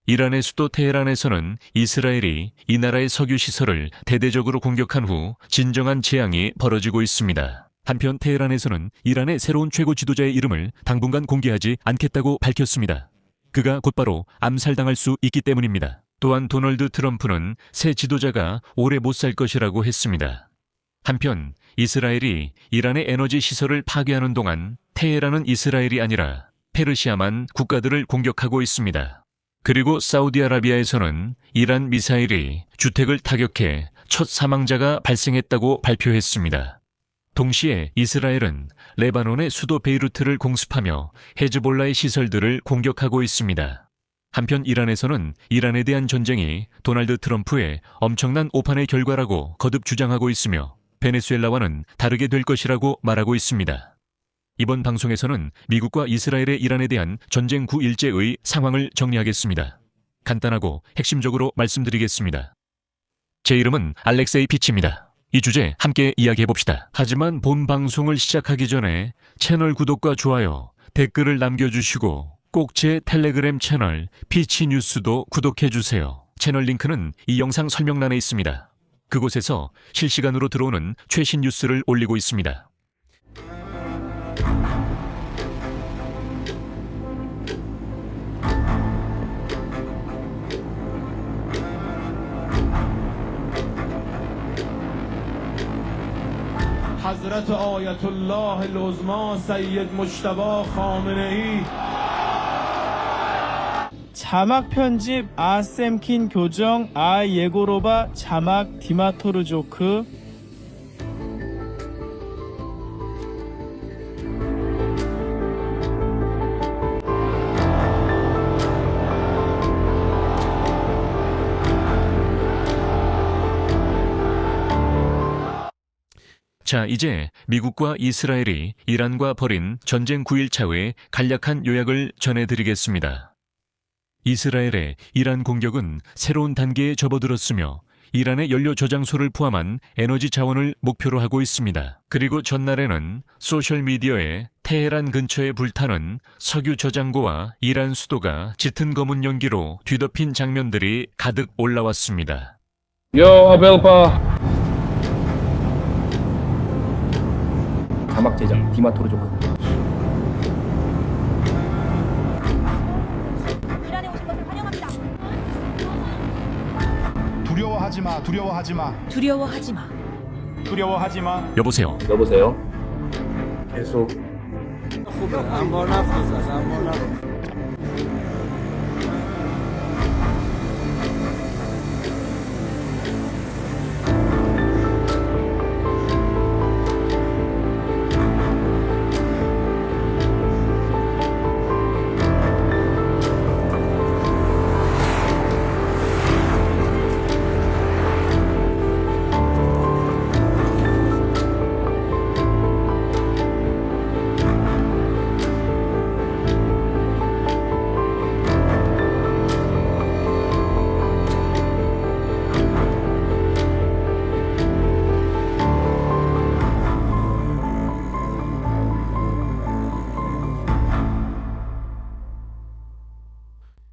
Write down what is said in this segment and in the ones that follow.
이란의 수도 테헤란에서는 이스라엘이 이 나라의 석유 시설을 대대적으로 공격한 후 진정한 재앙이 벌어지고 있습니다. 한편 테헤란에서는 이란의 새로운 최고 지도자의 이름을 당분간 공개하지 않겠다고 밝혔습니다. 그가 곧바로 암살당할 수 있기 때문입니다. 또한 도널드 트럼프는 새 지도자가 오래 못 살 것이라고 했습니다. 한편 이스라엘이 이란의 에너지 시설을 파괴하는 동안 테헤란은 이스라엘이 아니라 페르시아만 국가들을 공격하고 있습니다. 그리고 사우디아라비아에서는 이란 미사일이 주택을 타격해 첫 사망자가 발생했다고 발표했습니다. 동시에 이스라엘은 레바논의 수도 베이루트를 공습하며 헤즈볼라의 시설들을 공격하고 있습니다. 한편 이란에서는 이란에 대한 전쟁이 도널드 트럼프의 엄청난 오판의 결과라고 거듭 주장하고 있으며 베네수엘라와는 다르게 될 것이라고 말하고 있습니다. 이번 방송에서는 미국과 이스라엘의 이란에 대한 전쟁 9일째의 상황을 정리하겠습니다. 간단하고 핵심적으로 말씀드리겠습니다. 제 이름은 알렉세이 피치입니다. 이 주제 함께 이야기해봅시다. 하지만 본 방송을 시작하기 전에 채널 구독과 좋아요, 댓글을 남겨주시고 꼭 제 텔레그램 채널 피치뉴스도 구독해주세요. 채널 링크는 이 영상 설명란에 있습니다. 그곳에서 실시간으로 들어오는 최신 뉴스를 올리고 있습니다. حضرت آیت الله العظما سید مجتبی خامنه‌ای 자막 편집 아셈킨 교정 예고로바 자막 디마토르조크 자, 이제 미국과 이스라엘이 이란과 벌인 전쟁 9일차의 간략한 요약을 전해드리겠습니다. 이스라엘의 이란 공격은 새로운 단계에 접어들었으며 이란의 연료 저장소를 포함한 에너지 자원을 목표로 하고 있습니다. 그리고 전날에는 소셜미디어에 테헤란 근처에 불타는 석유 저장고와 이란 수도가 짙은 검은 연기로 뒤덮인 장면들이 가득 올라왔습니다. 자막 제작 디마토르조크. 이란에 오신 것을 환영합니다. 두려워하지 마. 두려워하지 마. 두려워하지 마. 두려워하지 마. 여보세요. 여보세요. 계속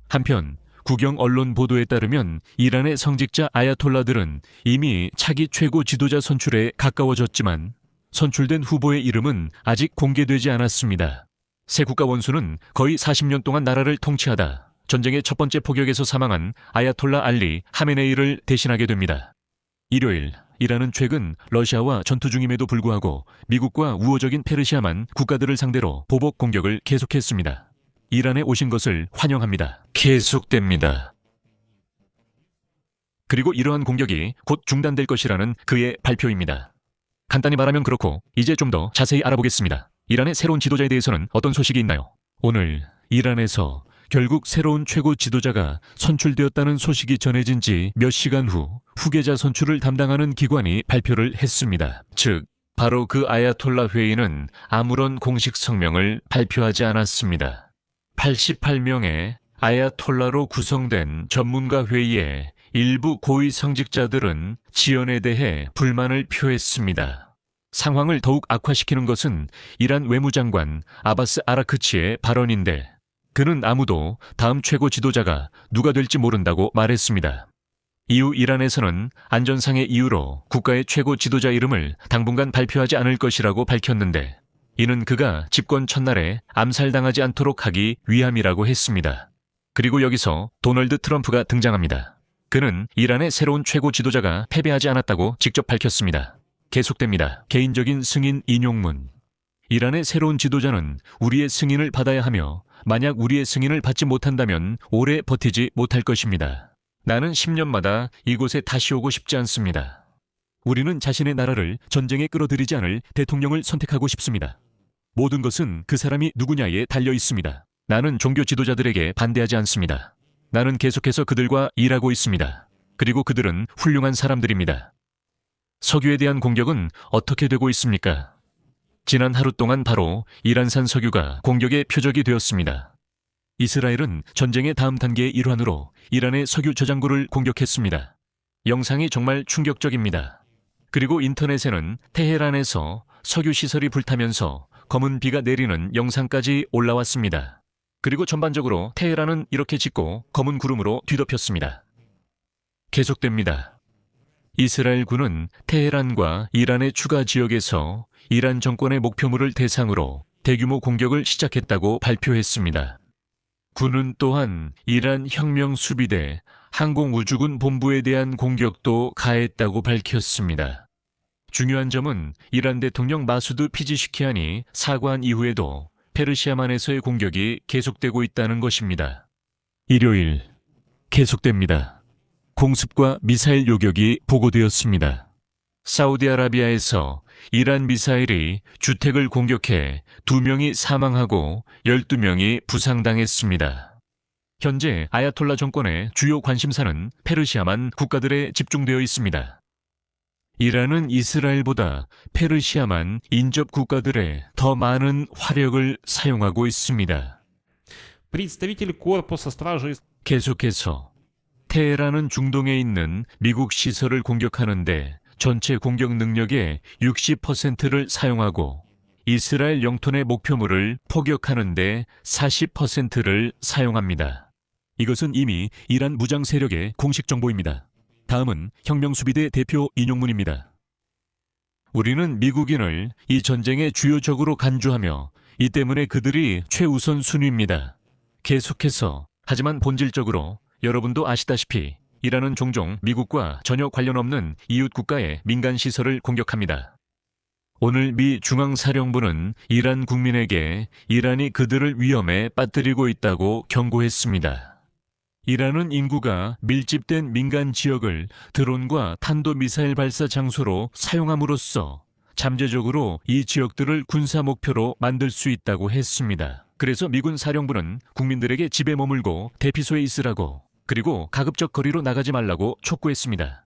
한편 국영 언론 보도에 따르면 이란의 성직자 아야톨라들은 이미 차기 최고 지도자 선출에 가까워졌지만 선출된 후보의 이름은 아직 공개되지 않았습니다. 새 국가 원수는 거의 40년 동안 나라를 통치하다 전쟁의 첫 번째 포격에서 사망한 아야톨라 알리 하메네이를 대신하게 됩니다. 일요일 이란은 최근 러시아와 전투 중임에도 불구하고 미국과 우호적인 페르시아만 국가들을 상대로 보복 공격을 계속했습니다. 이란에 오신 것을 환영합니다. 계속됩니다. 그리고 이러한 공격이 곧 중단될 것이라는 그의 발표입니다. 간단히 말하면 그렇고 이제 좀 더 자세히 알아보겠습니다. 이란의 새로운 지도자에 대해서는 어떤 소식이 있나요? 오늘 이란에서 결국 새로운 최고 지도자가 선출되었다는 소식이 전해진 지 몇 시간 후 후계자 선출을 담당하는 기관이 발표를 했습니다. 즉 바로 그 아야톨라 회의는 아무런 공식 성명을 발표하지 않았습니다. 88명의 아야톨라로 구성된 전문가 회의에 일부 고위 성직자들은 지연에 대해 불만을 표했습니다. 상황을 더욱 악화시키는 것은 이란 외무장관 아바스 아라크치의 발언인데 그는 아무도 다음 최고 지도자가 누가 될지 모른다고 말했습니다. 이후 이란에서는 안전상의 이유로 국가의 최고 지도자 이름을 당분간 발표하지 않을 것이라고 밝혔는데, 이는 그가 집권 첫날에 암살당하지 않도록 하기 위함이라고 했습니다. 그리고 여기서 도널드 트럼프가 등장합니다. 그는 이란의 새로운 최고 지도자가 패배하지 않았다고 직접 밝혔습니다. 계속됩니다. 개인적인 승인 인용문. 이란의 새로운 지도자는 우리의 승인을 받아야 하며 만약 우리의 승인을 받지 못한다면 오래 버티지 못할 것입니다. 나는 10년마다 이곳에 다시 오고 싶지 않습니다. 우리는 자신의 나라를 전쟁에 끌어들이지 않을 대통령을 선택하고 싶습니다. 모든 것은 그 사람이 누구냐에 달려 있습니다. 나는 종교 지도자들에게 반대하지 않습니다. 나는 계속해서 그들과 일하고 있습니다. 그리고 그들은 훌륭한 사람들입니다. 석유에 대한 공격은 어떻게 되고 있습니까? 지난 하루 동안 바로 이란산 석유가 공격의 표적이 되었습니다. 이스라엘은 전쟁의 다음 단계의 일환으로 이란의 석유 저장고를 공격했습니다. 영상이 정말 충격적입니다. 그리고 인터넷에는 테헤란에서 석유 시설이 불타면서 검은 비가 내리는 영상까지 올라왔습니다. 그리고 전반적으로 테헤란은 이렇게 짙고 검은 구름으로 뒤덮였습니다. 계속됩니다. 이스라엘군은 테헤란과 이란의 추가 지역에서 이란 정권의 목표물을 대상으로 대규모 공격을 시작했다고 발표했습니다. 군은 또한 이란 혁명수비대 항공우주군 본부에 대한 공격도 가했다고 밝혔습니다. 중요한 점은 이란 대통령 마수드 피지시키안이 사과한 이후에도 페르시아만에서의 공격이 계속되고 있다는 것입니다. 일요일 계속됩니다. 공습과 미사일 요격이 보고되었습니다. 사우디아라비아에서 이란 미사일이 주택을 공격해 2명이 사망하고 12명이 부상당했습니다. 현재 아야톨라 정권의 주요 관심사는 페르시아만 국가들에 집중되어 있습니다. 이란은 이스라엘보다 페르시아만 인접 국가들에 더 많은 화력을 사용하고 있습니다. Представитель корпуса стражей 계속해서 테헤란은 중동에 있는 미국 시설을 공격하는데 전체 공격 능력의 60%를 사용하고 이스라엘 영토 내 목표물을 포격하는데 40%를 사용합니다. 이것은 이미 이란 무장 세력의 공식 정보입니다. 다음은 혁명수비대 대표 인용문입니다. 우리는 미국인을 이 전쟁의 주요 적으로 간주하며 이 때문에 그들이 최우선 순위입니다. 계속해서 하지만 본질적으로 여러분도 아시다시피 이란은 종종 미국과 전혀 관련 없는 이웃 국가의 민간 시설을 공격합니다. 오늘 미 중앙사령부는 이란 국민에게 이란이 그들을 위험에 빠뜨리고 있다고 경고했습니다. 이란은 인구가 밀집된 민간 지역을 드론과 탄도미사일 발사 장소로 사용함으로써 잠재적으로 이 지역들을 군사 목표로 만들 수 있다고 했습니다. 그래서 미군 사령부는 국민들에게 집에 머물고 대피소에 있으라고, 그리고 가급적 거리로 나가지 말라고 촉구했습니다.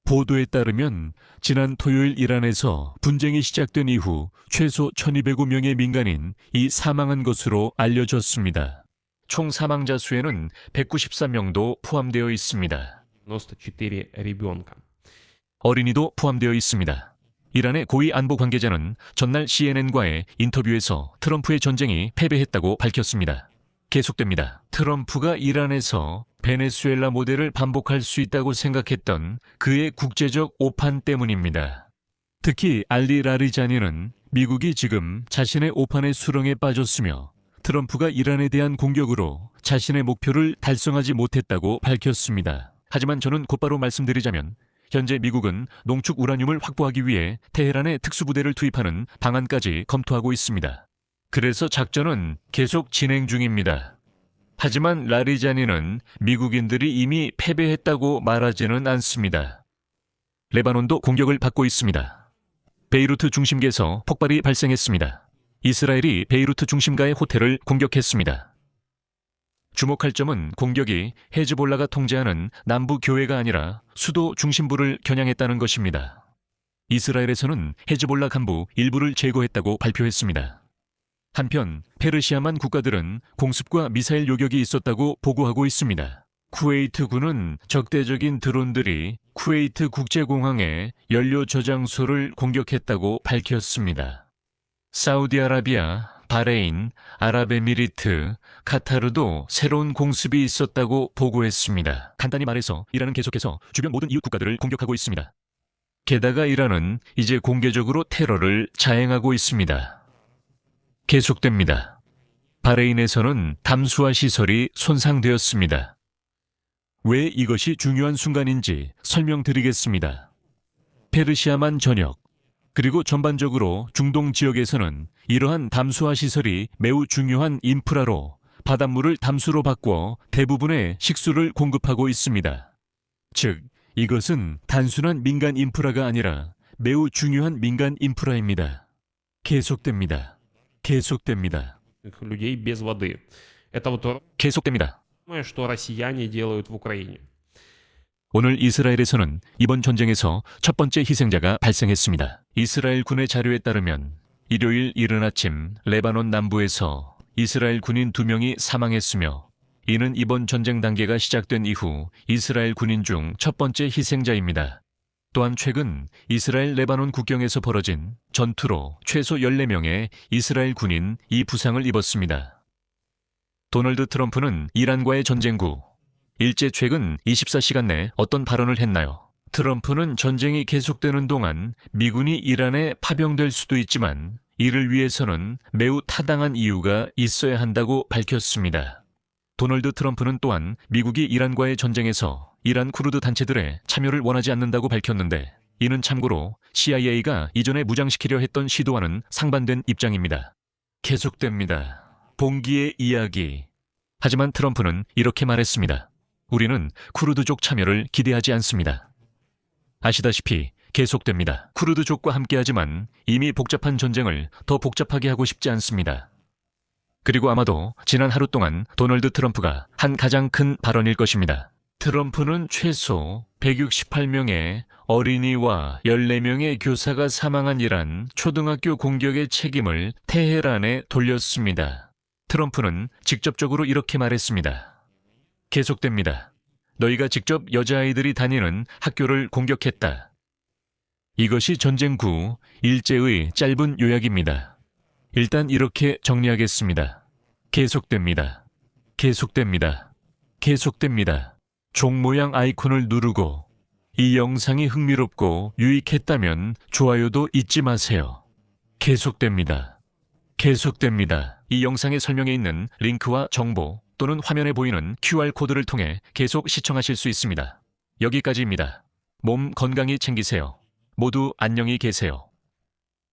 보도에 따르면 지난 토요일 이란에서 분쟁이 시작된 이후 최소 1205명의 민간인이 사망한 것으로 알려졌습니다. 총 사망자 수에는 194명도 포함되어 있습니다. 94 ребенка. 어린이도 포함되어 있습니다. 이란의 고위 안보 관계자는 전날 CNN과의 인터뷰에서 트럼프의 전쟁이 패배했다고 밝혔습니다. 계속됩니다. 트럼프가 이란에서 베네수엘라 모델을 반복할 수 있다고 생각했던 그의 국제적 오판 때문입니다. 특히 알리 라리자니는 미국이 지금 자신의 오판의 수렁에 빠졌으며 트럼프가 이란에 대한 공격으로 자신의 목표를 달성하지 못했다고 밝혔습니다. 하지만 저는 곧바로 말씀드리자면 현재 미국은 농축 우라늄을 확보하기 위해 테헤란에 특수부대를 투입하는 방안까지 검토하고 있습니다. 그래서 작전은 계속 진행 중입니다. 하지만 라리자니는 미국인들이 이미 패배했다고 말하지는 않습니다. 레바논도 공격을 받고 있습니다. 베이루트 중심계에서 폭발이 발생했습니다. 이스라엘이 베이루트 중심가의 호텔을 공격했습니다. 주목할 점은 공격이 헤즈볼라가 통제하는 남부 교회가 아니라 수도 중심부를 겨냥했다는 것입니다. 이스라엘에서는 헤즈볼라 간부 일부를 제거했다고 발표했습니다. 한편 페르시아만 국가들은 공습과 미사일 요격이 있었다고 보고하고 있습니다. 쿠웨이트군은 적대적인 드론들이 쿠웨이트 국제공항의 연료 저장소를 공격했다고 밝혔습니다. 사우디아라비아, 바레인, 아랍에미리트, 카타르도 새로운 공습이 있었다고 보고했습니다. 간단히 말해서 이란은 계속해서 주변 모든 이웃 국가들을 공격하고 있습니다. 게다가 이란은 이제 공개적으로 테러를 자행하고 있습니다. 계속됩니다. 바레인에서는 담수화 시설이 손상되었습니다. 왜 이것이 중요한 순간인지 설명드리겠습니다. 페르시아만 전역, 그리고 전반적으로 중동 지역에서는 이러한 담수화 시설이 매우 중요한 인프라로 바닷물을 담수로 바꿔 대부분의 식수를 공급하고 있습니다. 즉, 이것은 단순한 민간 인프라가 아니라 매우 중요한 민간 인프라입니다. 계속됩니다. 계속됩니다. людей без воды. Это вот то 계속됩니다. самое, что россияне делают в Украине. 오늘 이스라엘에서는 이번 전쟁에서 첫 번째 희생자가 발생했습니다. 이스라엘 군의 자료에 따르면 일요일 이른 아침 레바논 남부에서 이스라엘 군인 2명이 사망했으며 이는 이번 전쟁 단계가 시작된 이후 이스라엘 군인 중 첫 번째 희생자입니다. 또한 최근 이스라엘 레바논 국경에서 벌어진 전투로 최소 14명의 이스라엘 군인이 부상을 입었습니다. 도널드 트럼프는 이란과의 전쟁 후 일제 최근 24시간 내 어떤 발언을 했나요? 트럼프는 전쟁이 계속되는 동안 미군이 이란에 파병될 수도 있지만 이를 위해서는 매우 타당한 이유가 있어야 한다고 밝혔습니다. 도널드 트럼프는 또한 미국이 이란과의 전쟁에서 이란 쿠르드 단체들의 참여를 원하지 않는다고 밝혔는데 이는 참고로 CIA가 이전에 무장시키려 했던 시도와는 상반된 입장입니다. 계속됩니다. 봉기의 이야기. 하지만 트럼프는 이렇게 말했습니다. 우리는 쿠르드족 참여를 기대하지 않습니다. 아시다시피 계속됩니다. 쿠르드족과 함께하지만 이미 복잡한 전쟁을 더 복잡하게 하고 싶지 않습니다. 그리고 아마도 지난 하루 동안 도널드 트럼프가 한 가장 큰 발언일 것입니다. 트럼프는 최소 168명의 어린이와 14명의 교사가 사망한 이란 초등학교 공격의 책임을 테헤란에 돌렸습니다. 트럼프는 직접적으로 이렇게 말했습니다. 계속됩니다. 너희가 직접 여자아이들이 다니는 학교를 공격했다. 이것이 전쟁 후 일제의 짧은 요약입니다. 일단 이렇게 정리하겠습니다. 계속됩니다. 계속됩니다. 계속됩니다. 종 모양 아이콘을 누르고 이 영상이 흥미롭고 유익했다면 좋아요도 잊지 마세요. 계속됩니다. 계속됩니다. 이 영상의 설명에 있는 링크와 정보 또는 화면에 보이는 QR코드를 통해 계속 시청하실 수 있습니다. 여기까지입니다. 몸 건강히 챙기세요. 모두 안녕히 계세요.